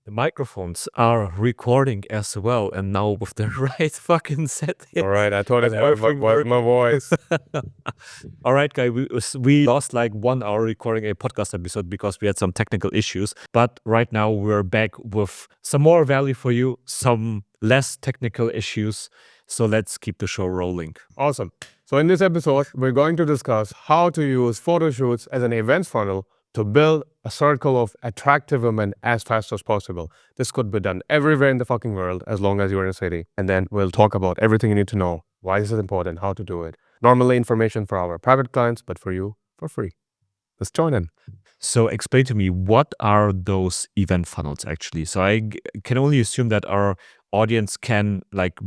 The microphones are recording as well, and now with the right fucking setting. All right, I thought it And was everything my worked. voice. All right, guy, we lost like 1 hour recording a podcast episode because we had some technical issues. But right now we're back with some more value for you, some less technical issues. So let's keep the show rolling. Awesome. So in this episode, we're going to discuss how to use Photoshoots as an events funnel to build a circle of attractive women as fast as possible. This could be done everywhere in the fucking world as long as you're in a city. And then we'll talk about everything you need to know. Why is it important? How to do it? Normally information for our private clients, but for you, for free. Let's join in. So explain to me, what are those event funnels actually? So can only assume that our audience can like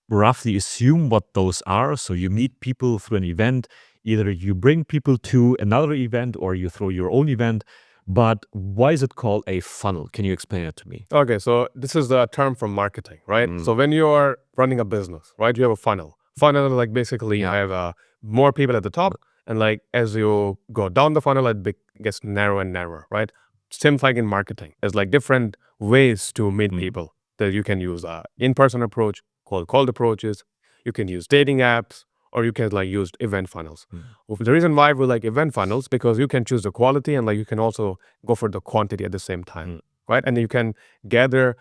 roughly assume what those are. So you meet people through an event, either you bring people to another event or you throw your own event. But why is it called a funnel? Can you explain it to me? Okay, so this is the term from marketing, right? So when you are running a business, right, you have a funnel. Funnel, like basically you have more people at the top, and like as you go down the funnel, it gets narrower and narrower, right? Same like in marketing. There's like different ways to meet people. That you can use in-person approach, cold approaches. You can use dating apps, or you can like use event funnels. The reason why we like event funnels, because you can choose the quality and like you can also go for the quantity at the same time, right? And you can gather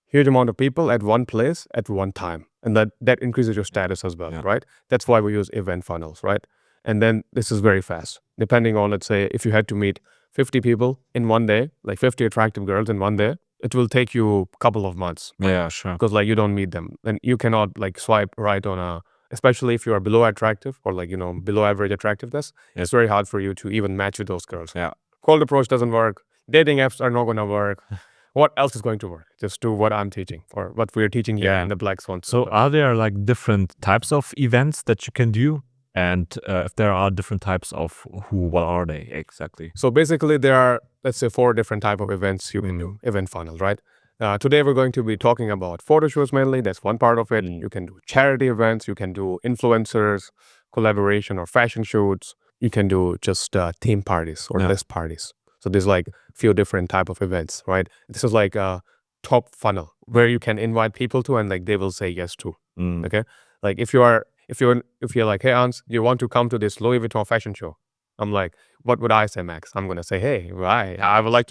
huge amount of people at one place at one time, and that increases your status as well, right? That's why we use event funnels, right? And then this is very fast. Depending on, let's say, if you had to meet 50 people in one day, like 50 attractive girls in one day, it will take you a couple of months. Yeah, sure. Because like you don't meet them, and you cannot like swipe right on especially if you are below attractive or like, below average attractiveness, it's very hard for you to even match with those girls. Yeah. Cold approach doesn't work. Dating apps are not going to work. What else is going to work? Just do what I'm teaching or what we're teaching here in the Black Swan. So are there like different types of events that you can do? And if there are different types of what are they exactly? So basically there are, let's say, 4 different type of events you can do, event funnel, right? Today we're going to be talking about photo shoots mainly. That's one part of it. You can do charity events. You can do influencers, collaboration or fashion shoots. You can do just theme parties or list parties. So there's like a few different type of events, right? This is like a top funnel where you can invite people to and like they will say yes to. Okay, like if you're like, hey Hans, you want to come to this Louis Vuitton fashion show? I'm like, what would I say, Max? I'm gonna say, hey, right, I would like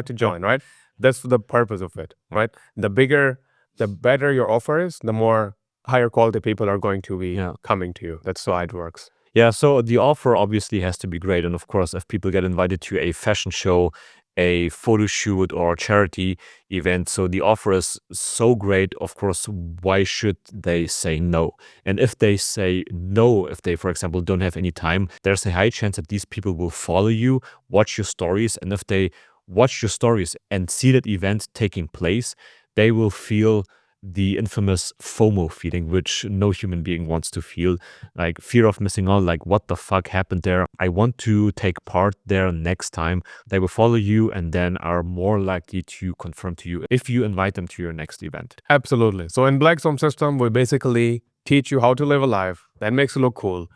to join, right? That's the purpose of it, right? The better your offer is, the more higher quality people are going to be coming to you. That's how it works. Yeah, so the offer obviously has to be great. And of course, if people get invited to a fashion show, a photo shoot, or charity event, so the offer is so great, of course, why should they say no? And if they say no, if they, for example, don't have any time, there's a high chance that these people will follow you, watch your stories. And if they watch your stories and see that event taking place, they will feel the infamous FOMO feeling, which no human being wants to feel, like fear of missing out, like what the fuck happened there? I want to take part there next time. They will follow you and then are more likely to confirm to you if you invite them to your next event. Absolutely. So in Black Swan system, we basically teach you how to live a life that makes you look cool.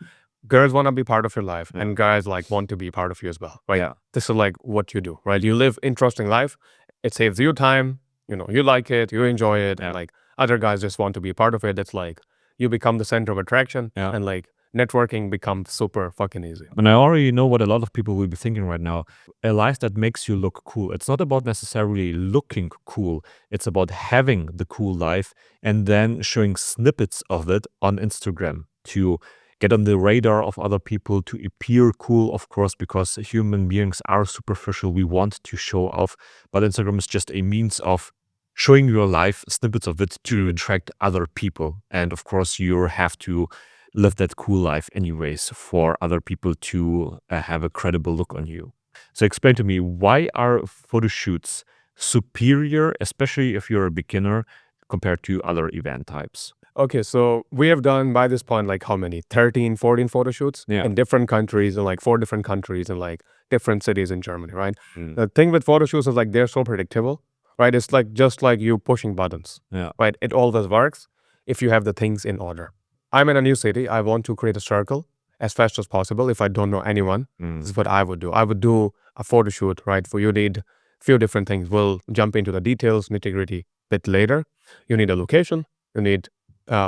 Girls want to be part of your life and guys like want to be part of you as well, right? Yeah. This is like what you do, right? You live interesting life. It saves you time. You like it, you enjoy it, and like other guys just want to be part of it. It's like you become the center of attraction and like networking becomes super fucking easy. And I already know what a lot of people will be thinking right now. A life that makes you look cool. It's not about necessarily looking cool. It's about having the cool life and then showing snippets of it on Instagram to get on the radar of other people, to appear cool, of course, because human beings are superficial. We want to show off, but Instagram is just a means of showing your life, snippets of it, to attract other people. And of course, you have to live that cool life anyways for other people to have a credible look on you. So explain to me, why are photo shoots superior, especially if you're a beginner, compared to other event types? Okay, so we have done by this point like how many? 13, 14 photo shoots in different countries, in like 4 different countries in like different cities in Germany, right? The thing with photo shoots is like they're so predictable, right? It's like just like you pushing buttons, right? It always works if you have the things in order. I'm in a new city. I want to create a circle as fast as possible. If I don't know anyone, this is what I would do. I would do a photo shoot, right? For you need few different things. We'll jump into the details, nitty-gritty bit later. You need a location. You need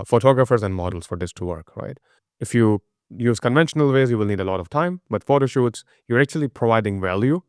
photographers and models for this to work, right? If you use conventional ways, you will need a lot of time. But photo shoots, you're actually providing value.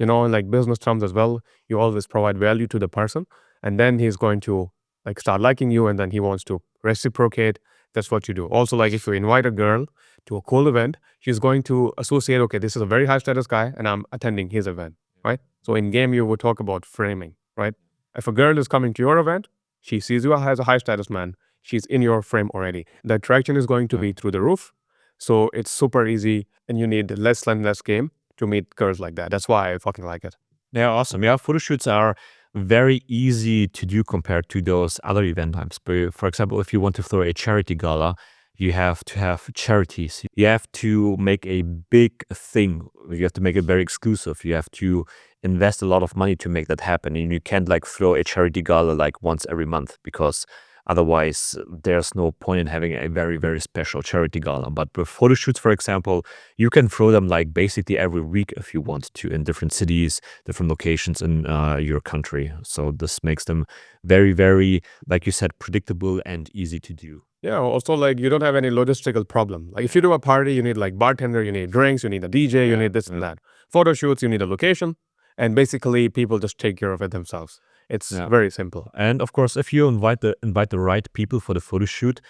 Like business terms as well, you always provide value to the person, and then he's going to like start liking you, and then he wants to reciprocate. That's what you do. Also, like if you invite a girl to a cool event, she's going to associate, okay, this is a very high status guy and I'm attending his event, right? So in game, you would talk about framing, right? If a girl is coming to your event, she sees you as a high status man, she's in your frame already. The attraction is going to be through the roof. So it's super easy, and you need less and less game to meet girls like that. That's why I fucking like it. Yeah, awesome. Yeah, photo shoots are very easy to do compared to those other event types. But for example, if you want to throw a charity gala, you have to have charities. You have to make a big thing. You have to make it very exclusive. You have to invest a lot of money to make that happen. And you can't like throw a charity gala like once every month, because otherwise there's no point in having a very, very special charity gala. But with photo shoots, for example, you can throw them like basically every week if you want to, in different cities, different locations in your country. So this makes them very, very, like you said, predictable and easy to do. Yeah, also like you don't have any logistical problem. Like if you do a party, you need like bartender, you need drinks, you need a DJ, you need this and that. Photo shoots, you need a location, and basically people just take care of it themselves. It's very simple. And of course, if you invite the right people for the photo shoot,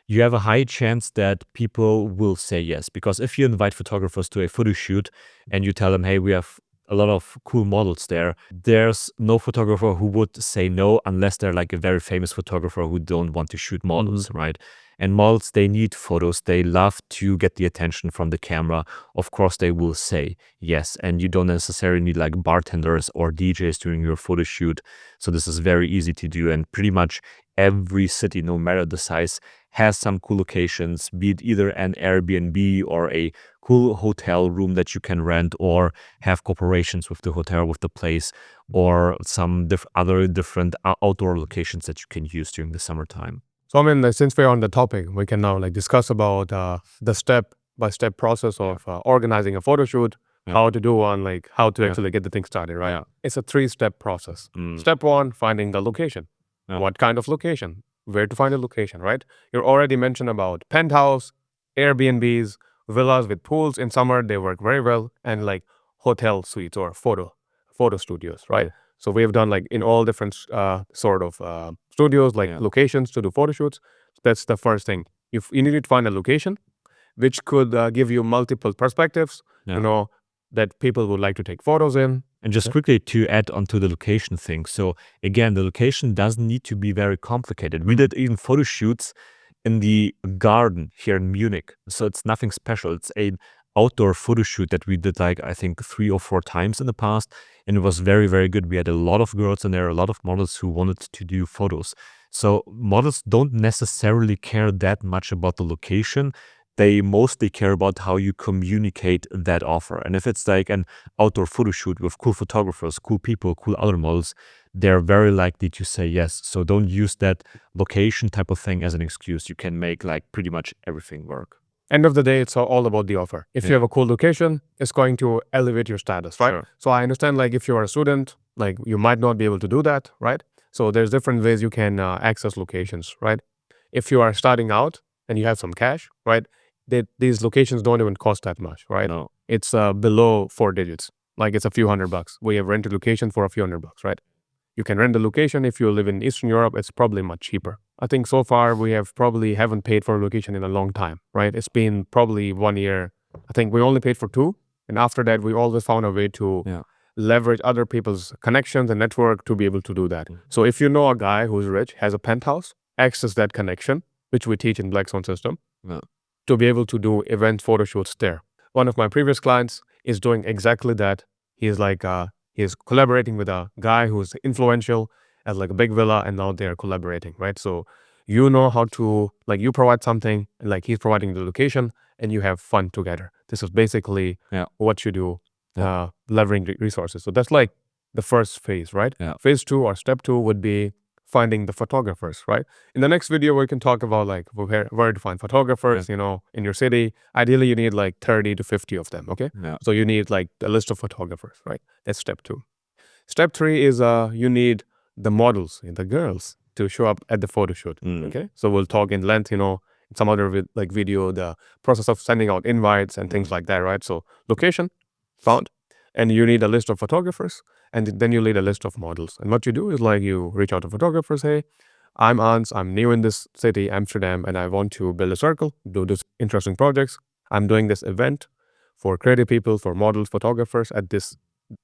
you have a high chance that people will say yes. Because if you invite photographers to a photo shoot and you tell them, hey, we have a lot of cool models there, there's no photographer who would say no unless they're like a very famous photographer who don't want to shoot models, right? And models, they need photos. They love to get the attention from the camera. Of course, they will say yes. And you don't necessarily need like bartenders or DJs during your photo shoot. So this is very easy to do. And pretty much every city, no matter the size, has some cool locations, be it either an Airbnb or a cool hotel room that you can rent, or have cooperations with the hotel, with the place, or some other different outdoor locations that you can use during the summertime. So I mean, like, since we're on the topic, we can now like discuss about the step-by-step process of organizing a photo shoot, how to do one, like how to actually get the thing started, right? It's a 3-step process. Step 1, finding the location. What kind of location? Where to find a location, right? You already mentioned about penthouse, Airbnbs, villas with pools. In summer, they work very well, and like hotel suites or photo studios, right? So we have done like in all different sort of studios, like locations to do photo shoots. That's the first thing. You need to find a location which could give you multiple perspectives, that people would like to take photos in. And just quickly to add onto the location thing. So again, the location doesn't need to be very complicated. We did even photo shoots in the garden here in Munich. So it's nothing special. It's an outdoor photo shoot that we did like, I think 3 or 4 times in the past. And it was very, very good. We had a lot of girls in there, a lot of models who wanted to do photos. So models don't necessarily care that much about the location. They mostly care about how you communicate that offer. And if it's like an outdoor photo shoot with cool photographers, cool people, cool other models, they're very likely to say yes. So don't use that location type of thing as an excuse. You can make like pretty much everything work. End of the day, it's all about the offer. If you have a cool location, it's going to elevate your status, right? Sure. So I understand like if you're a student, like you might not be able to do that, right? So there's different ways you can access locations, right? If you are starting out and you have some cash, right? These locations don't even cost that much, right? No. It's below 4 digits. Like it's a few $100. We have rented location for a few $100, right? You can rent a location. If you live in Eastern Europe, it's probably much cheaper. I think so far we haven't paid for a location in a long time, right? It's been probably 1 year. I think we only paid for 2. And after that, we always found a way to leverage other people's connections and network to be able to do that. So if you know a guy who's rich, has a penthouse, access that connection, which we teach in Black Swan system, to be able to do event photo shoots there. One of my previous clients is doing exactly that. He's like, he's collaborating with a guy who's influential at like a big villa, and now they're collaborating, right? So you know how to, like you provide something, and like he's providing the location, and you have fun together. This is basically what you do, leveraging resources. So that's like the first phase, right? Phase 2 or step 2 would be finding the photographers, right? In the next video, we can talk about like where to find photographers, in your city. Ideally, you need like 30 to 50 of them, okay? So you need like a list of photographers, right? That's step 2. Step 3 is you need the models, the girls, to show up at the photo shoot. Okay, so we'll talk in length, in some other like video, the process of sending out invites and things like that, right? So location found, and you need a list of photographers, and then you need a list of models. And what you do is like you reach out to photographers. Hey, I'm Ans. I'm new in this city, Amsterdam, and I want to build a circle, do this interesting projects. I'm doing this event for creative people, for models, photographers at this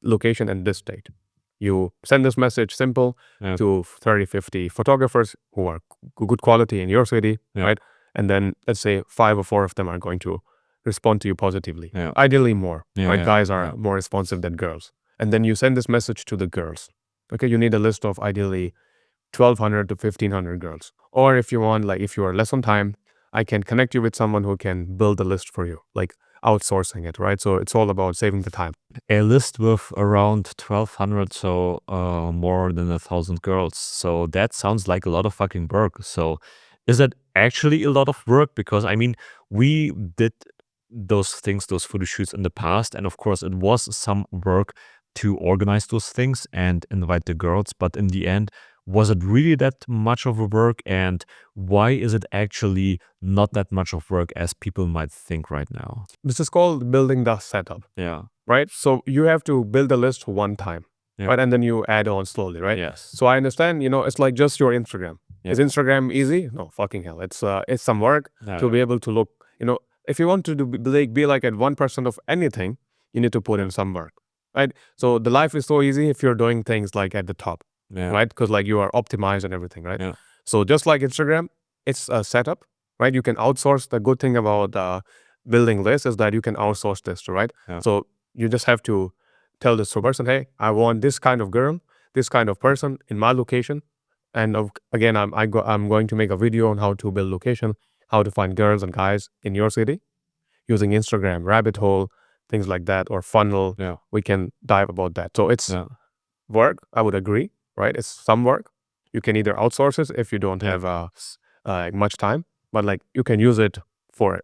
location and this date. You send this message simple to 30, 50 photographers who are good quality in your city, right? And then let's say 5 or 4 of them are going to respond to you positively. Ideally more, right? Guys are more responsive than girls. And then you send this message to the girls. Okay, you need a list of ideally 1,200 to 1,500 girls. Or if you want, like if you are less on time, I can connect you with someone who can build a list for you, like outsourcing it, right? So it's all about saving the time. A list with around 1,200, so more than 1,000 girls. So that sounds like a lot of fucking work. So is that actually a lot of work? Because I mean, we did those things, those photo shoots in the past, and of course it was some work to organize those things and invite the girls. But in the end, was it really that much of a work? And why is it actually not that much of work as people might think right now? This is called building the setup. Yeah. Right? So you have to build the list one time, right? And then you add on slowly, right? Yes. So I understand, it's like just your Instagram. Is Instagram easy? No, fucking hell. It's some work to be able to look, if you want to be like at 1% of anything, you need to put in some work, right? So the life is so easy if you're doing things like at the top, right? Because like you are optimized and everything, right? So just like Instagram, it's a setup, right? You can outsource. The good thing about building lists is that you can outsource this, right? So you just have to tell this person, hey, I want this kind of girl, this kind of person in my location. And again, I'm going to make a video on how to build location, how to find girls and guys in your city using Instagram, rabbit hole, things like that, or funnel. We can dive about that. So it's work, I would agree, right? It's some work. You can either outsource it if you don't have much time, but like you can use it for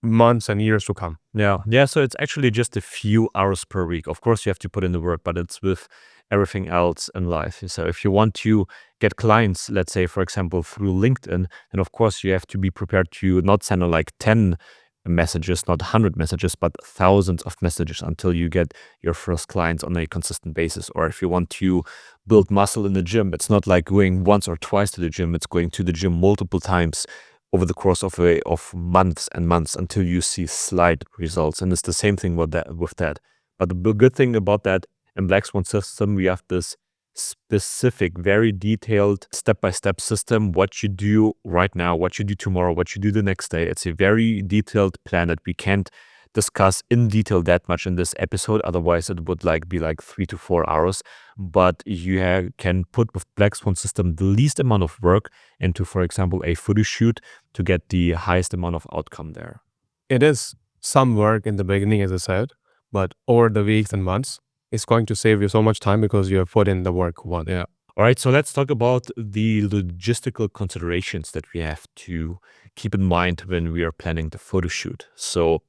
months and years to come. Yeah. So it's actually just a few hours per week. Of course, you have to put in the work, but it's with everything else in life. So if you want to get clients, let's say, for example, through LinkedIn, then of course you have to be prepared to not send like 10 messages, not 100 messages, but thousands of messages until you get your first clients on a consistent basis. Or if you want to build muscle in the gym, it's not like going once or twice to the gym, it's going to the gym multiple times over the course of months and months until you see slight results. And it's the same thing with that. But the good thing about that, in Black Swan system, we have this specific, very detailed step-by-step system, what you do right now, what you do tomorrow, what you do the next day. It's a very detailed plan that we can't discuss in detail that much in this episode. Otherwise, it would be 3 to 4 hours. But you can put with Black Swan system the least amount of work into, for example, a photo shoot to get the highest amount of outcome there. It is some work in the beginning, as I said, but over the weeks and months, it's going to save you so much time because you have put in the work once. Yeah. All right, so let's talk about the logistical considerations that we have to keep in mind when we are planning the photo shoot. So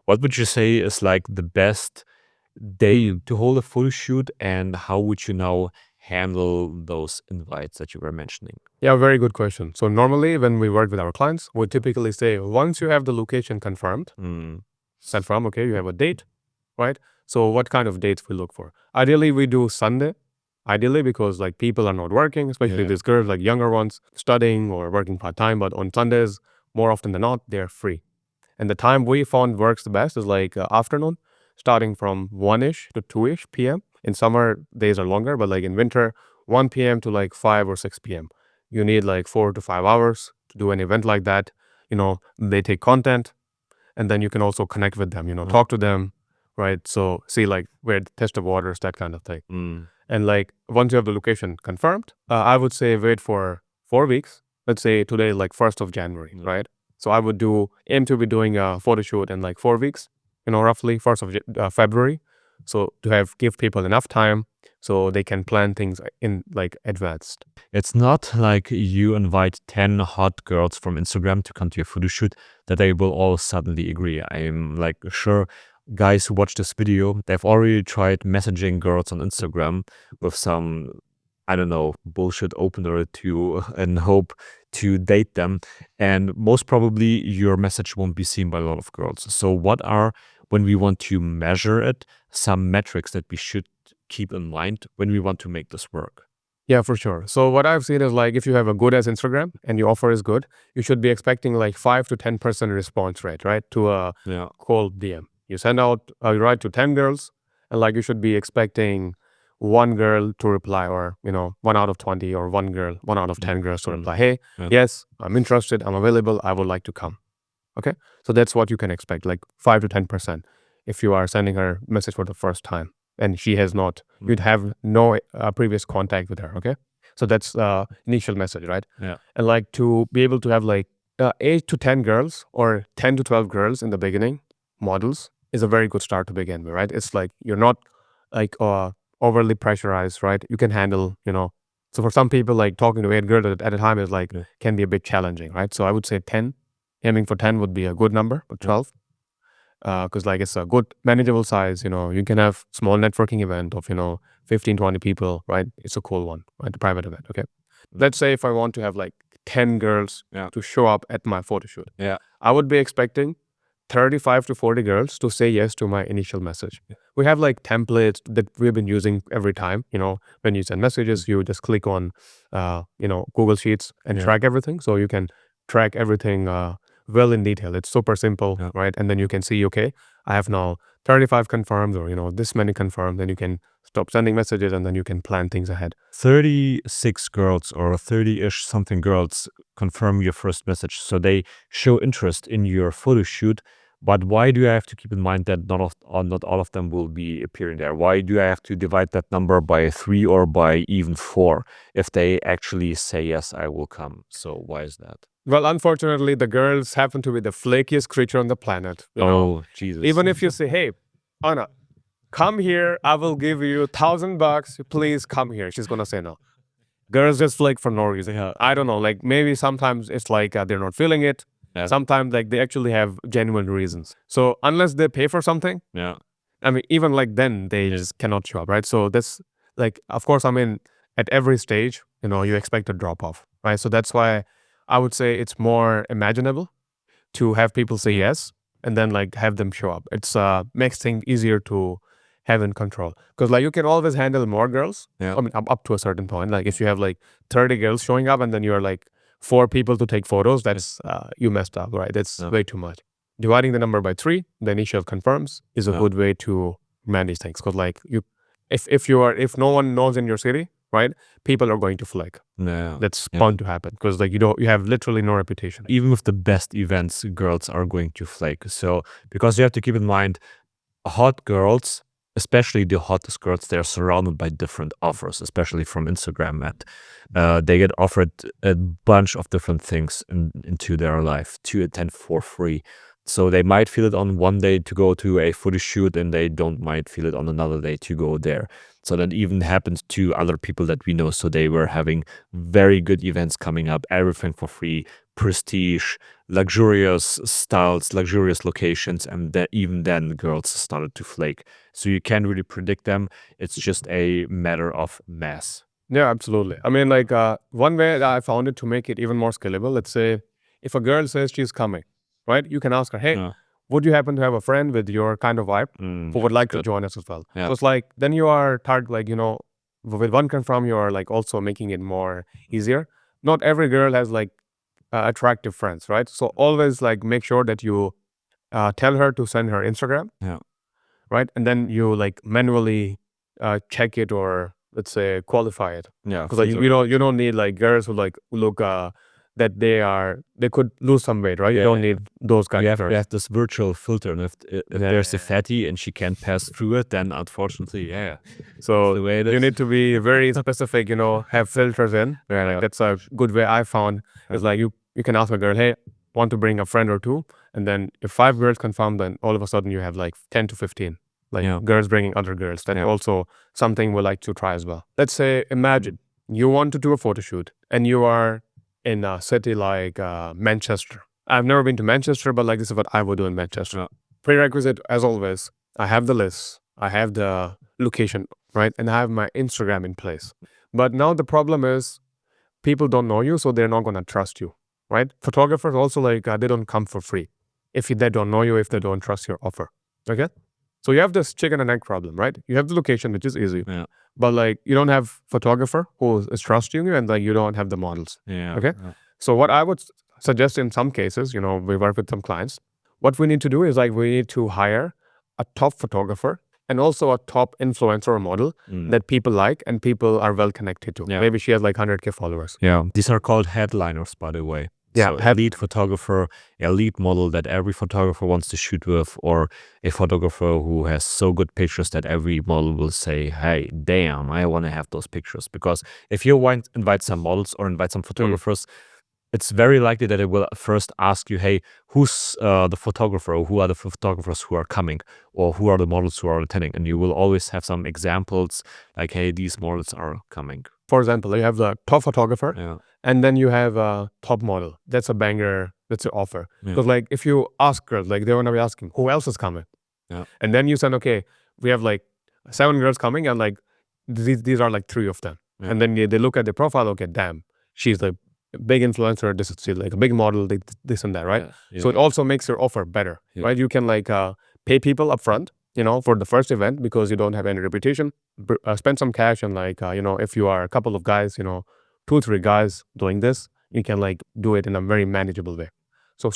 what would you say is like the best day to hold a photo shoot, and how would you now handle those invites that you were mentioning? Yeah, very good question. So normally when we work with our clients, we typically say, once you have the location confirmed, okay, you have a date, right? So what kind of dates we look for? Ideally, we do Sunday. Ideally, because like people are not working, especially these girls, like younger ones, studying or working part-time. But on Sundays, more often than not, they're free. And the time we found works the best is like afternoon, starting from 1-ish to 2-ish p.m. In summer, days are longer, but like in winter, 1 p.m. to like 5 or 6 p.m. You need like 4 to 5 hours to do an event like that. They take content, and then you can also connect with them, talk to them, right? So see like where the test of waters, that kind of thing. And like once you have the location confirmed, I would say wait for 4 weeks. Let's say today, like 1st of January, right? So I would aim to be doing a photo shoot in like 4 weeks, roughly 1st of February. So to give people enough time so they can plan things in like advanced. It's not like you invite 10 hot girls from Instagram to come to your photo shoot that they will all suddenly agree. I'm like sure guys who watch this video, they've already tried messaging girls on Instagram with some, I don't know, bullshit opener to and hope to date them. And most probably your message won't be seen by a lot of girls. So what are, when we want to measure it, some metrics that we should keep in mind when we want to make this work? Yeah, for sure. So what I've seen is like if you have a good as Instagram and your offer is good, you should be expecting like 5 to 10% response rate, right? To a cold DM. You send out, you write to 10 girls, and like you should be expecting one girl to reply, or 1 out of 20, or one girl, 1 out of 10 girls to reply, hey, yes, I'm interested, I'm available, I would like to come. Okay. So that's what you can expect, like 5 to 10% if you are sending her message for the first time and she has not, you'd have no previous contact with her. Okay. So that's initial message, right? Yeah. And like to be able to have like 8 to 10 girls or 10 to 12 girls in the beginning, models, is a very good start to begin with, right? It's like you're not like overly pressurized, right? You can handle, so for some people, like talking to 8 girls at a time is like, can be a bit challenging, right? So I would say 10, aiming for 10 would be a good number, but 12, because like it's a good manageable size. You can have small networking event of 15, 20 people, right? It's a cool one, right? The private event. Okay, let's say if I want to have like 10 girls to show up at my photo shoot, I would be expecting 35 to 40 girls to say yes to my initial message. We have like templates that we've been using every time. When you send messages, you just click on Google Sheets and track everything, so you can track everything well in detail. It's super simple, right? And then you can see, okay, I have now 35 confirmed, or this many confirmed. Then you can stop sending messages, and then you can plan things ahead. 36 girls or 30-ish something girls confirm your first message, so they show interest in your photo shoot. But why do I have to keep in mind that not all of them will be appearing there? Why do I have to divide that number by 3 or by even 4 if they actually say, yes, I will come? So why is that? Well, unfortunately, the girls happen to be the flakiest creature on the planet. Jesus. Even if you say, hey, Anna, come here, I will give you $1,000, please come here, she's gonna say no. Girls just flake for no reason. I don't know, like maybe sometimes it's like they're not feeling it. Sometimes like they actually have genuine reasons. So unless they pay for something, I mean, even like then they just cannot show up, right? So that's like, of course, I mean, at every stage, you expect a drop off, right? So that's why I would say it's more imaginable to have people say yes and then like have them show up. It's makes things easier to have in control, because like you can always handle more girls. I mean, up to a certain point. Like if you have like 30 girls showing up and then you're like 4 people to take photos, that's you messed up, right? That's way too much. Dividing the number by 3, the initial confirms, is a good way to manage things, because like if no one knows in your city, right, people are going to flake. That's bound to happen, because like you have literally no reputation. Even with the best events, girls are going to flake. So because you have to keep in mind, hot girls, especially the hottest girls, they're surrounded by different offers, especially from Instagram. And they get offered a bunch of different things into their life to attend for free. So they might feel it on one day to go to a photo shoot, and they might feel it on another day to go there. So that even happened to other people that we know. So they were having very good events coming up, everything for free, prestige, luxurious styles, luxurious locations, and even then girls started to flake. So you can't really predict them. It's just a matter of mass. Yeah, absolutely. I mean, like one way that I found it to make it even more scalable, let's say if a girl says she's coming, right? You can ask her, hey, would you happen to have a friend with your kind of vibe who would like to join us as well? So it's like, then you are like, with one confirm, you are like also making it more easier. Not every girl has like attractive friends, right? So always like make sure that you tell her to send her Instagram, right? And then you like manually check it, or let's say qualify it. Because like you don't need like girls who like look that they could lose some weight, right? You don't need those guys. You have this virtual filter, and if there's a fatty and she can't pass through it, then unfortunately, So the way it you is. need to be very specific, have filters in. That's a good way I found. Is like you can ask a girl, hey, want to bring a friend or two, and then if 5 girls confirm, then all of a sudden you have like 10 to 15 like girls bringing other girls. That's also something we like to try as well. Let's say, imagine you want to do a photo shoot and you are in a city like Manchester. I've never been to Manchester, but like this is what I would do in Manchester. Prerequisite, as always, I have the list, I have the location, right? And I have my Instagram in place. But now the problem is people don't know you, so they're not going to trust you, right? Photographers also, like, they don't come for free if they don't know you, if they don't trust your offer. Okay? So you have this chicken and egg problem, right? You have the location, which is easy. Yeah. But like you don't have photographer who is trusting you, and like you don't have the models. Yeah. Okay. So what I would suggest in some cases, we work with some clients. What we need to do is like we need to hire a top photographer and also a top influencer or model that people like and people are well connected to. Yeah. Maybe she has like 100K followers. Yeah. These are called headliners, by the way. Yeah, So elite photographer, elite model that every photographer wants to shoot with, or a photographer who has so good pictures that every model will say, hey, damn, I want to have those pictures. Because if you invite some models or invite some photographers, it's very likely that it will first ask you, hey, who's the photographer, or who are the photographers who are coming, or who are the models who are attending? And you will always have some examples like, hey, these models are coming. For example, you have the top photographer, Yeah. and then you have a top model. That's a banger. That's an offer. Yeah. Because like if you ask girls, like they're gonna be asking, who else is coming? Yeah. And then you said, okay, we have like 7 girls coming, and like these are like 3 of them. Yeah. And then they look at the profile. Okay, damn, she's a big influencer. This is like a big model. This and that, right? Yeah. So it also makes your offer better, right? You can like pay people upfront, for the first event because you don't have any reputation. Spend some cash and like if you are a couple of guys, 2-3 guys doing this, you can like do it in a very manageable way. So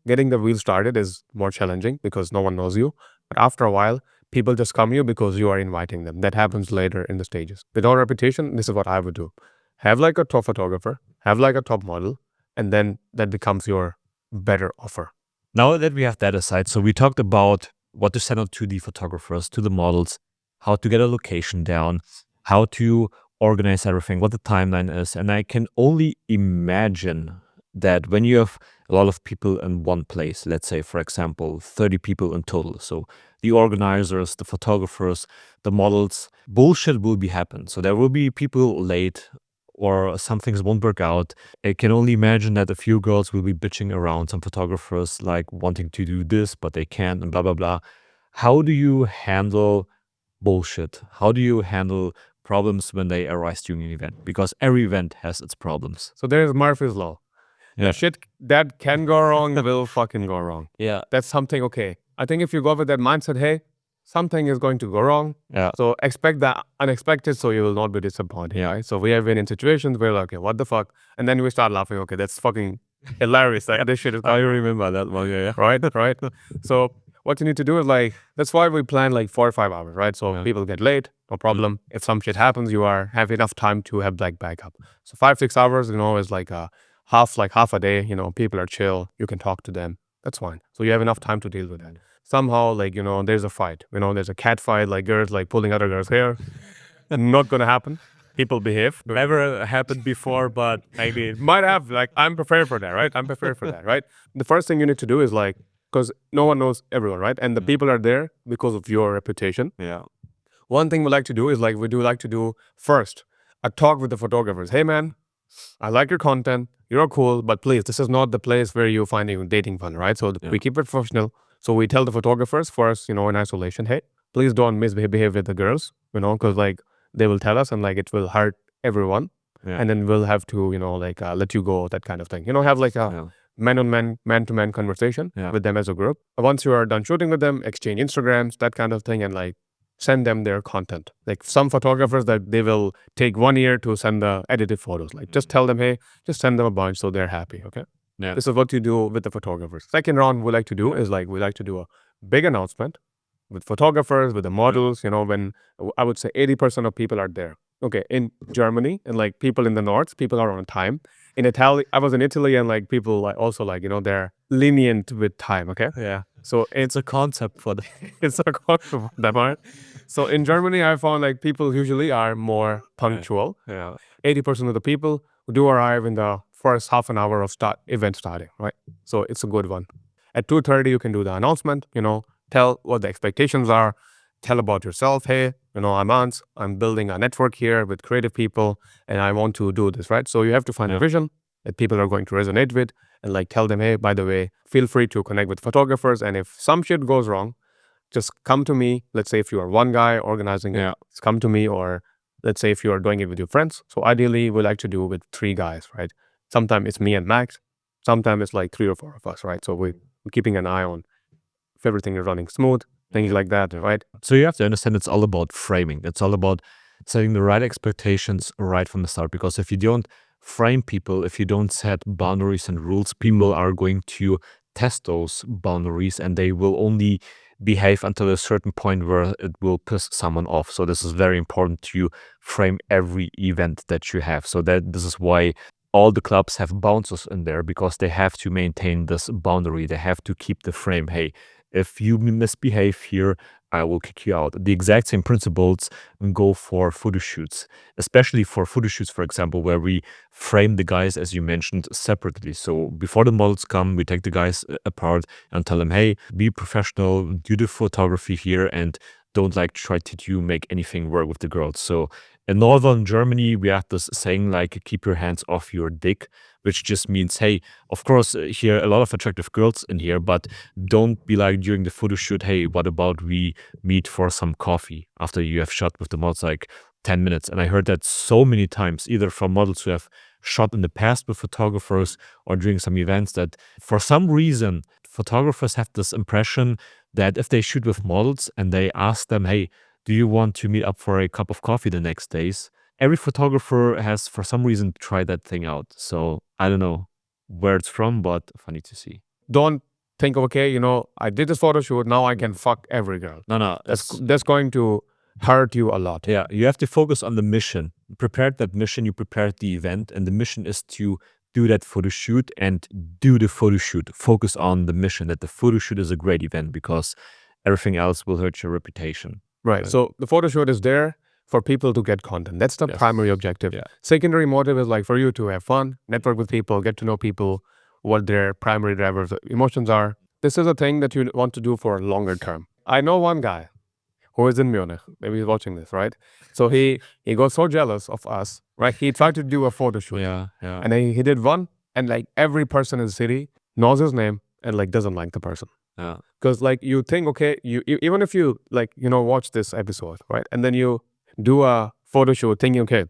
getting the wheel started is more challenging because no one knows you. But after a while, people just come to you because you are inviting them. That happens later in the stages. Without reputation, this is what I would do. Have like a top photographer, have like a top model, and then that becomes your better offer. Now that we have that aside, so we talked about what to send out to the photographers, to the models, how to get a location down, how to organize everything, what the timeline is. And I can only imagine that when you have a lot of people in one place, let's say, for example, 30 people in total. So the organizers, the photographers, the models, bullshit will be happen. So there will be people late, or some things won't work out. I can only imagine that a few girls will be bitching around some photographers, like wanting to do this, but they can't, and blah, blah, blah. How do you handle bullshit? How do you handle problems when they arise during an event? Because every event has its problems. So there's Murphy's Law. Yeah. Shit that can go wrong will fucking go wrong. Yeah. That's something okay. I think if you go with that mindset, hey, something is going to go wrong. Yeah. So expect the unexpected so you will not be disappointed. Yeah. Right? So we have been in situations where like, okay, what the fuck? And then we start laughing, okay, that's fucking hilarious. Like this shit is I remember that one. Yeah. right. So what you need to do is like, that's why we plan like 4 or 5 hours, right? So people get late, no problem. If some shit happens, you have enough time to have like backup. So 5-6 hours, is like half a day, people are chill, you can talk to them. That's fine. So you have enough time to deal with that. Somehow, like, there's a fight, there's a cat fight, like girls like pulling other girls' hair. Not gonna happen. People behave. Never happened before, but maybe It might have, like, I'm prepared for that, right? I'm prepared for that, right? The first thing you need to do is like, because no one knows everyone, right? And the people are there because of your reputation. Yeah. One thing we like to do is like, we do like to do first a talk with the photographers. Hey man, I like your content. You're cool, but please, this is not the place where you're finding dating fun, right? So we keep it professional. So we tell the photographers first, in isolation, hey, please don't misbehave with the girls, because like they will tell us and like it will hurt everyone. Yeah. And then we'll have to, let you go, that kind of thing. Have like a man-on-man, man-to-man conversation with them as a group. Once you are done shooting with them, exchange Instagrams, that kind of thing, and like send them their content. Like some photographers that they will take 1 year to send the edited photos. Like just tell them, hey, just send them a bunch so they're happy. Okay. Yeah. This is what you do with the photographers. Second round we like to do is like we like to do a big announcement with photographers, with the models, when I would say 80% of people are there. Okay, in Germany and like people in the north, people are on time. In Italy, I was in Italy and like people like also like, they're lenient with time, okay? Yeah. So It's a concept for the it's a concept for that part. So in Germany, I found like people usually are more punctual. Yeah. 80% of the people do arrive in the first half an hour of event starting, right? So it's a good one. At 2:30, you can do the announcement, tell what the expectations are, tell about yourself. Hey, I'm Ants. I'm building a network here with creative people and I want to do this, right? So you have to find a vision. that people are going to resonate with, and like tell them, hey, by the way, feel free to connect with photographers. And if some shit goes wrong, just come to me. Let's say if you are one guy organizing it, just come to me. Or let's say if you are doing it with your friends. So ideally, we like to do it with 3 guys, right? Sometimes it's me and Max. Sometimes it's like 3 or 4 of us, right? So we're keeping an eye on if everything is running smooth, things like that, right? So you have to understand it's all about framing. It's all about setting the right expectations right from the start. Because if you don't frame people, if you don't set boundaries and rules, people are going to test those boundaries and they will only behave until a certain point where it will piss someone off. So this is very important to frame every event that you have. So that this is why all the clubs have bouncers in there, because they have to maintain this boundary. They have to keep the frame. Hey, if you misbehave here, I will kick you out. The exact same principles go for photo shoots, especially for photo shoots, for example, where we frame the guys, as you mentioned, separately. So before the models come, we take the guys apart and tell them, hey, be professional, do the photography here, and don't like try to make anything work with the girls. So in northern Germany, we have this saying like, keep your hands off your dick, which just means, hey, of course, here a lot of attractive girls in here, but don't be like during the photo shoot, hey, what about we meet for some coffee after you have shot with the models like 10 minutes? And I heard that so many times, either from models who have shot in the past with photographers or during some events, that for some reason, photographers have this impression that if they shoot with models and they ask them, hey, do you want to meet up for a cup of coffee the next days? Every photographer has, for some reason, tried that thing out. So I don't know where it's from, but funny to see. Don't think, okay, you know, I did this photo shoot, now I can fuck every girl. No, That's going to hurt you a lot. yeah, you have to focus on the mission. Prepared that mission, you prepared the event, and the mission is to do that photo shoot and do the photo shoot. Focus on the mission, that the photo shoot is a great event, because everything else will hurt your reputation. Right. So the photo shoot is there for people to get content. That's the primary objective. Secondary motive is like for you to have fun, network with people, get to know people, what their primary drivers emotions are. This is a thing that you want to do for a longer term. I know one guy who is in Munich. Maybe he's watching this, right? So he got so jealous of us, right? He tried to do a photo shoot. Yeah. And then he did one, and like every person in the city knows his name and like doesn't like the person. Yeah. Because like you think, okay, you even if you like, you know, watch this episode, right? And then you do a photo shoot thinking, okay,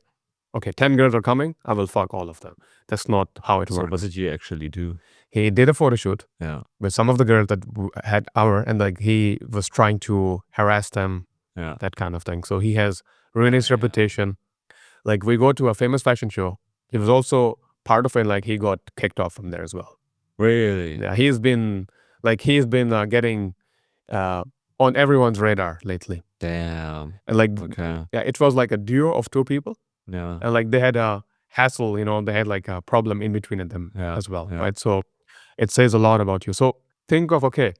10 girls are coming, I will fuck all of them. That's not how it So works. what did you actually do? He did a photo shoot Yeah. with some of the girls that had and like he was trying to harass them, Yeah. that kind of thing. So he has ruined his reputation. Like we go to a famous fashion show. He was also part of it, like he got kicked off from there as well. Really? Yeah, he's been getting on everyone's radar lately. Damn. And like, Okay. yeah, it was like a duo of 2 people. Yeah. And like they had a hassle, you know, they had like a problem in between them as well, right? So it says a lot about you. So think of, okay,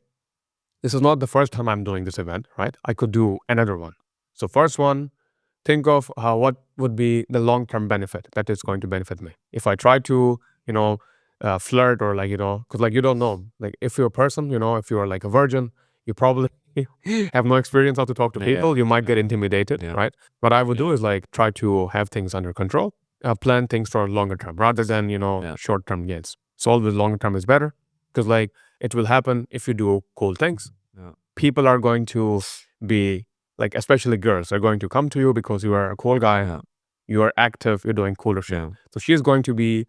this is not the first time I'm doing this event, right? I could do another one. So first one, think of what would be the long-term benefit that is going to benefit me. If I try to, you know, flirt or like, you know, because like you don't know, like if you're a person, you know, if you're like a virgin, you probably have no experience how to talk to people. You might get intimidated, right? What I would do is like try to have things under control, plan things for longer term rather than, you know, short-term gains. So always longer term is better, because like it will happen if you do cool things. People are going to be like, especially girls are going to come to you because you are a cool guy, you are active, you're doing cooler shit. So she's going to be,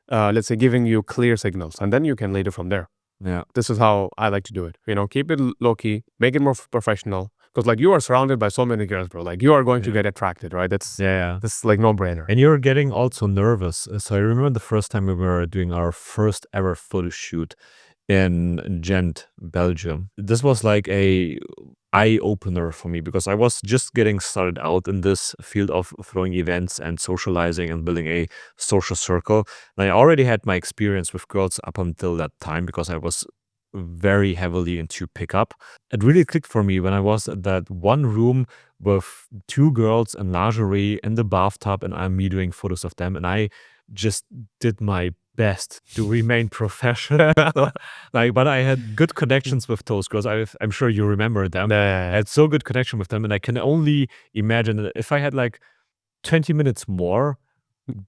let's say, giving you clear signals, and then you can lead it from there. Yeah. This is how I like to do it. You know, keep it low key, make it more professional. Because like you are surrounded by so many girls, bro. Like you are going to get attracted, right? That's this is like no brainer. And you're getting also nervous. So I remember the first time we were doing our first ever photo shoot in Ghent, Belgium. This was like a eye opener for me, because I was just getting started out in this field of throwing events and socializing and building a social circle. And I already had my experience with girls up until that time, because I was very heavily into pickup. It really clicked for me when I was at that one room with 2 girls in lingerie in the bathtub, and I'm me doing photos of them, and I just did my best to remain professional. Like, but I had good connections with those girls. I'm sure you remember them. I had so good connection with them, and I can only imagine that if I had like 20 minutes more,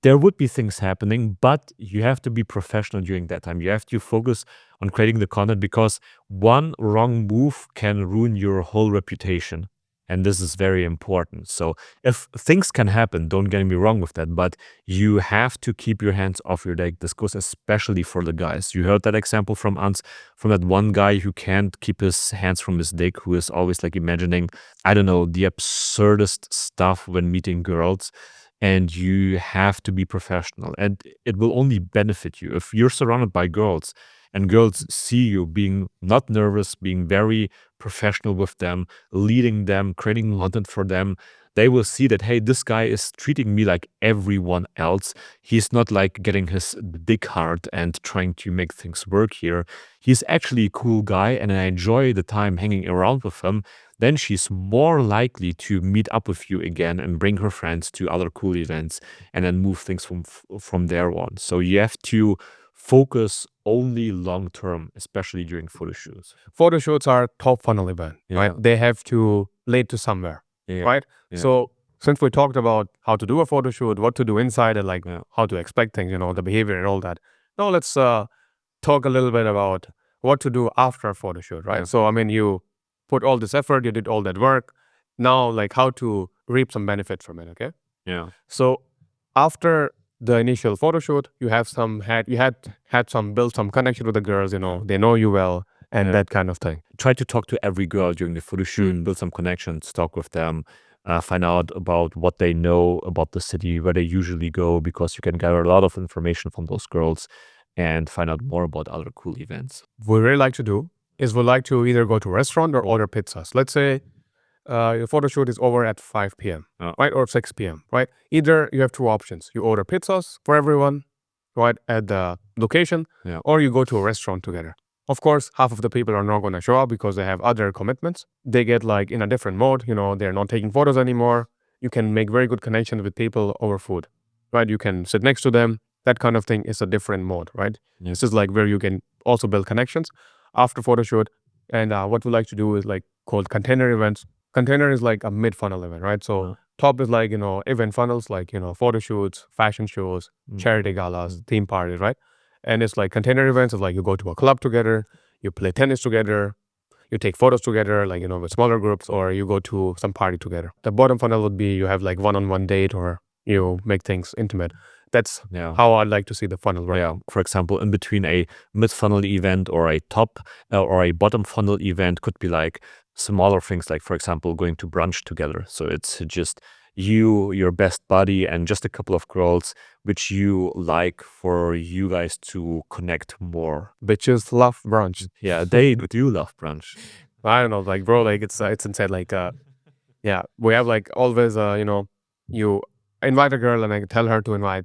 there would be things happening, but you have to be professional during that time. You have to focus on creating the content because one wrong move can ruin your whole reputation. And this is very important. So if things can happen, don't get me wrong with that, but you have to keep your hands off your dick. This goes especially for the guys. You heard that example from Ans, from that one guy who can't keep his hands from his dick, who is always like imagining, I don't know, the absurdest stuff when meeting girls. And you have to be professional, and it will only benefit you if you're surrounded by girls and girls see you being not nervous, being very professional with them, leading them, creating content for them. They will see that, hey, this guy is treating me like everyone else. He's not like getting his dick hard and trying to make things work here. He's actually a cool guy and I enjoy the time hanging around with him. Then she's more likely to meet up with you again and bring her friends to other cool events and then move things from there on. So you have to focus only long term, especially during photo shoots. Photo shoots are top funnel event, right? They have to lead to somewhere, right? So since we talked about how to do a photo shoot, what to do inside, and like how to expect things, the behavior and all that. Now let's talk a little bit about what to do after a photo shoot, right? So I mean, you put all this effort, you did all that work. Now, like how to reap some benefit from it, okay? Yeah. So after the initial photo shoot, you had some built some connection with the girls, they know you well and that kind of thing. Try to talk to every girl during the photo shoot, build some connections, talk with them, find out about what they know about the city, where they usually go, because you can gather a lot of information from those girls and find out more about other cool events. What we really like to do is we like to either go to a restaurant or order pizzas. Let's say your photo shoot is over at 5 p.m., right? Or 6 p.m., right? Either you have two options. You order pizzas for everyone, right, at the location, or you go to a restaurant together. Of course, half of the people are not going to show up because they have other commitments. They get like in a different mode, they're not taking photos anymore. You can make very good connections with people over food, right? You can sit next to them. That kind of thing is a different mode, right? This is like where you can also build connections after photo shoot. And what we like to do is like called container events. Container is like a mid-funnel event, right? So top is like, event funnels, like, photo shoots, fashion shows, charity galas, theme parties, right? And it's like container events is like you go to a club together, you play tennis together, you take photos together, like, with smaller groups, or you go to some party together. The bottom funnel would be you have like one-on-one date or you make things intimate. That's how I'd like to see the funnel, right? Yeah. For example, in between a mid-funnel event or a top or a bottom funnel event could be like smaller things, like, for example, going to brunch together. So it's just you, your best buddy, and just a couple of girls, which you like for you guys to connect more. Bitches love brunch. Yeah, they do love brunch. I don't know, like, bro, like it's insane. Like, yeah, we have like always, you invite a girl and I tell her to invite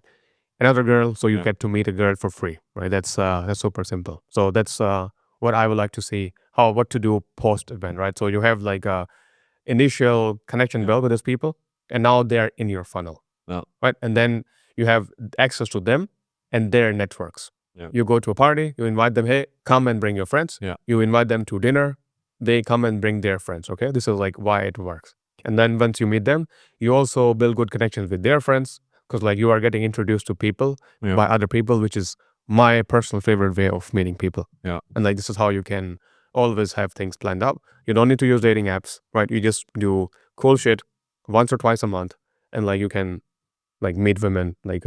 another girl, so you get to meet a girl for free, right? That's super simple. So that's what I would like to see. What to do post event, right? So you have like a initial connection built with these people, and now they're in your funnel, right? And then you have access to them and their networks. You go to a party, you invite them, hey, come and bring your friends. You invite them to dinner, they come and bring their friends. Okay, this is like why it works. And then once you meet them, you also build good connections with their friends, because like you are getting introduced to people by other people, which is my personal favorite way of meeting people. And like this is how you can always have things planned out. You don't need to use dating apps, right? You just do cool shit once or twice a month, and like you can like meet women like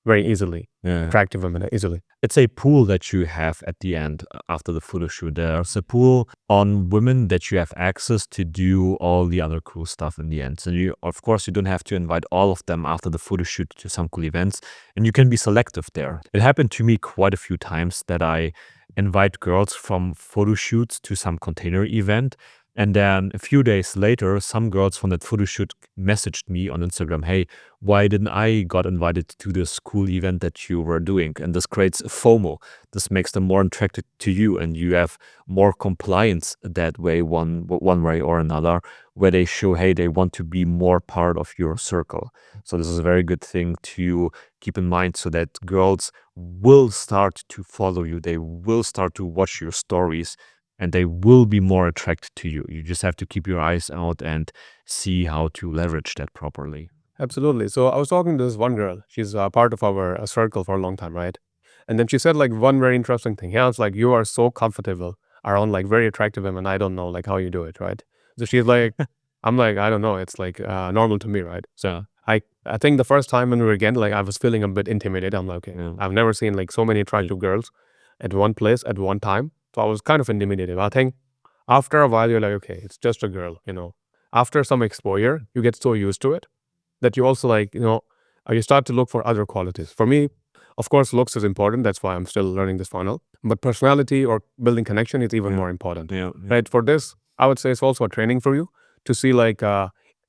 very easily, attractive women easily. It's a pool that you have at the end after the photo shoot. There's a pool on women that you have access to do all the other cool stuff in the end. So you, of course, you don't have to invite all of them after the photo shoot to some cool events, and you can be selective there. It happened to me quite a few times that I invite girls from photo shoots to some container event. And then a few days later, some girls from that photo shoot messaged me on Instagram, hey, why didn't I got invited to this cool event that you were doing? And this creates FOMO. This makes them more attracted to you, and you have more compliance that way, one way or another, where they show, hey, they want to be more part of your circle. So this is a very good thing to keep in mind, so that girls will start to follow you. They will start to watch your stories, and they will be more attracted to you. You just have to keep your eyes out and see how to leverage that properly. Absolutely. So I was talking to this one girl. She's part of our circle for a long time, right? And then she said like one very interesting thing. Yeah, it's like you are so comfortable around like very attractive women. I don't know like how you do it, right? So she's like, I'm like, I don't know. It's like normal to me, right? So I think the first time when we were again, like I was feeling a bit intimidated. I'm like, okay, Yeah. I've never seen like so many attractive girls at one place at one time. So I was kind of intimidated. I think after a while, you're like, okay, it's just a girl, you know. After some exposure, you get so used to it that you also like, you start to look for other qualities. For me, of course, looks is important. That's why I'm still learning this funnel. But personality or building connection is even more important, Yeah. right? For this, I would say it's also a training for you to see like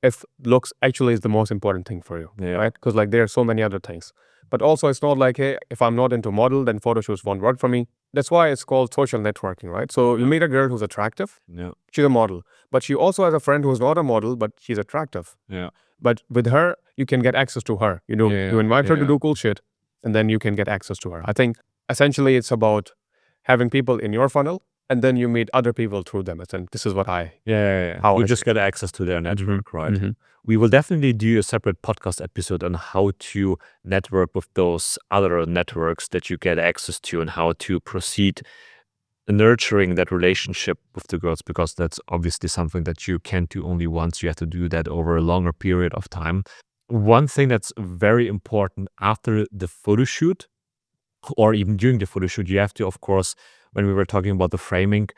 if looks actually is the most important thing for you, Yeah. right? Because like there are so many other things. But also, it's not like, hey, if I'm not into model, then photo shoots won't work for me. That's why it's called social networking, right? So you meet a girl who's attractive, Yeah. she's a model, but she also has a friend who's not a model, but she's attractive. Yeah. But with her, you can get access to her. You know, Yeah. you invite her to Yeah. do cool shit, and then you can get access to her. I think essentially it's about having people in your funnel, and then you meet other people through them. And this is what Yeah. how You I just see get access to their network, right? Mhm. We will definitely do a separate podcast episode on how to network with those other networks that you get access to and how to proceed nurturing that relationship with the girls, because that's obviously something that you can't do only once. You have to do that over a longer period of time. One thing that's very important after the photo shoot or even during the photo shoot, you have to, of course, when we were talking about the framing,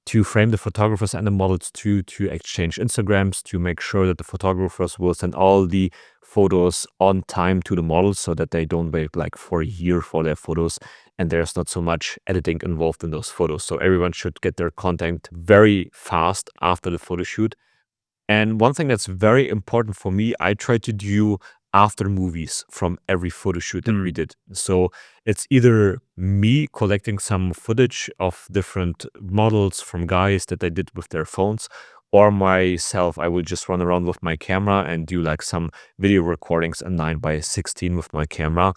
to frame the photographers and the models to exchange Instagrams, to make sure that the photographers will send all the photos on time to the models so that they don't wait like for a year for their photos and there's not so much editing involved in those photos. So everyone should get their content very fast after the photo shoot. And one thing that's very important for me, I try to do after movies from every photo shoot that we did. So it's either me collecting some footage of different models from guys that I did with their phones, or myself. I would just run around with my camera and do like some video recordings in 9:16 with my camera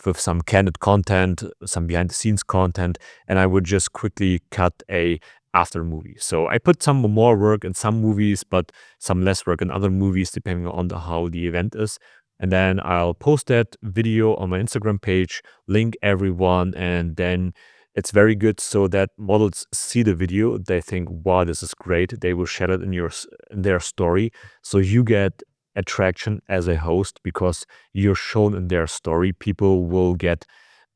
with some candid content, some behind the scenes content, and I would just quickly cut a after movie. So I put some more work in some movies, but some less work in other movies, depending on how the event is. And then I'll post that video on my Instagram page, link everyone, and then it's very good so that models see the video. They think, wow, this is great. They will share it in in their story. So you get attraction as a host because you're shown in their story. People will get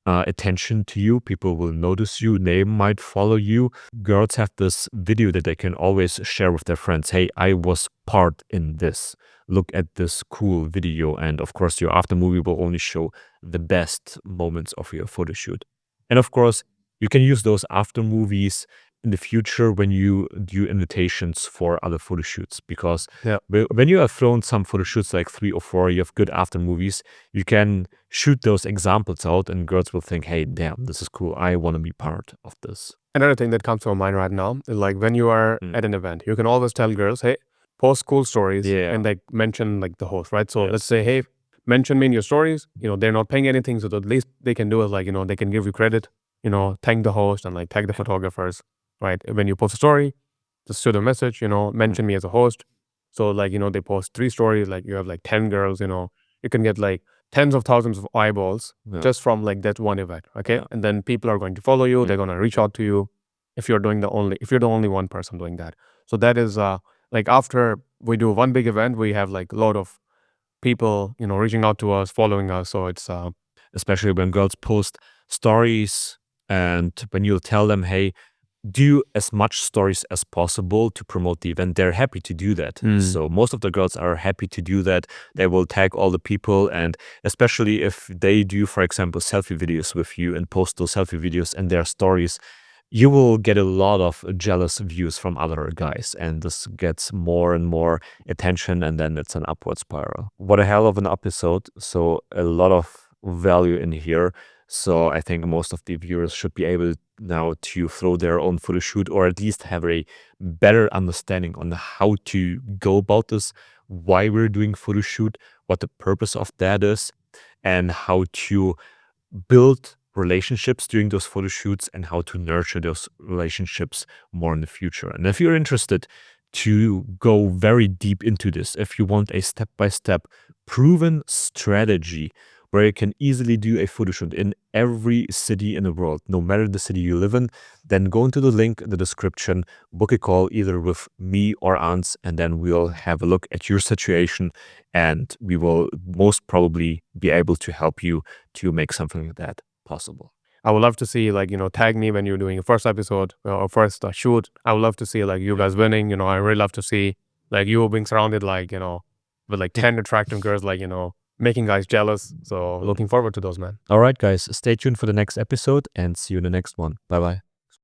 attention to you. People will notice you. They might follow you. Girls have this video that they can always share with their friends. Hey, I was part in this. Look at this cool video. And of course, your after movie will only show the best moments of your photo shoot. And of course, you can use those after movies in the future when you do invitations for other photo shoots. Because Yeah. when you have thrown some photo shoots, like 3 or 4, you have good after movies, you can shoot those examples out and girls will think, hey, damn, this is cool. I want to be part of this. Another thing that comes to my mind right now is like when you are at an event, you can always tell girls, hey, post cool stories Yeah. and like mention like the host, right? So Yes. let's say, hey, mention me in your stories. You know, they're not paying anything. So the least they can do is like, they can give you credit, thank the host and like tag the photographers, right? When you post a story, just shoot a message, mention me as a host. So like, they post 3 stories, like you have like 10 girls, you can get like tens of thousands of eyeballs Yeah. just from like that one event. Okay. Yeah. And then people are going to follow you. They're going to reach out to you if you're the only one person doing that. So that is like after we do one big event, we have like a lot of people, reaching out to us, following us. So it's Especially when girls post stories and when you'll tell them, hey, do as much stories as possible to promote the event, they're happy to do that. So most of the girls are happy to do that. They will tag all the people, and especially if they do, for example, selfie videos with you and post those selfie videos in their stories, you will get a lot of jealous views from other guys, and this gets more and more attention, and then it's an upward spiral. What a hell of an episode. So a lot of value in here. So I think most of the viewers should be able now to throw their own photo shoot, or at least have a better understanding on how to go about this, why we're doing photo shoot, what the purpose of that is, and how to build relationships during those photo shoots and how to nurture those relationships more in the future. And if you're interested to go very deep into this, if you want a step-by-step proven strategy where you can easily do a photo shoot in every city in the world, no matter the city you live in, then go into the link in the description, book a call either with me or Ans, and then we'll have a look at your situation, and we will most probably be able to help you to make something like that possible. I would love to see, like, tag me when you're doing a first episode or first shoot. I would love to see, like, you guys winning. I really love to see, like, you being surrounded, like, with like 10 attractive girls, like, making guys jealous. So looking forward to those, man. All right, guys, stay tuned for the next episode and see you in the next one. Bye-bye.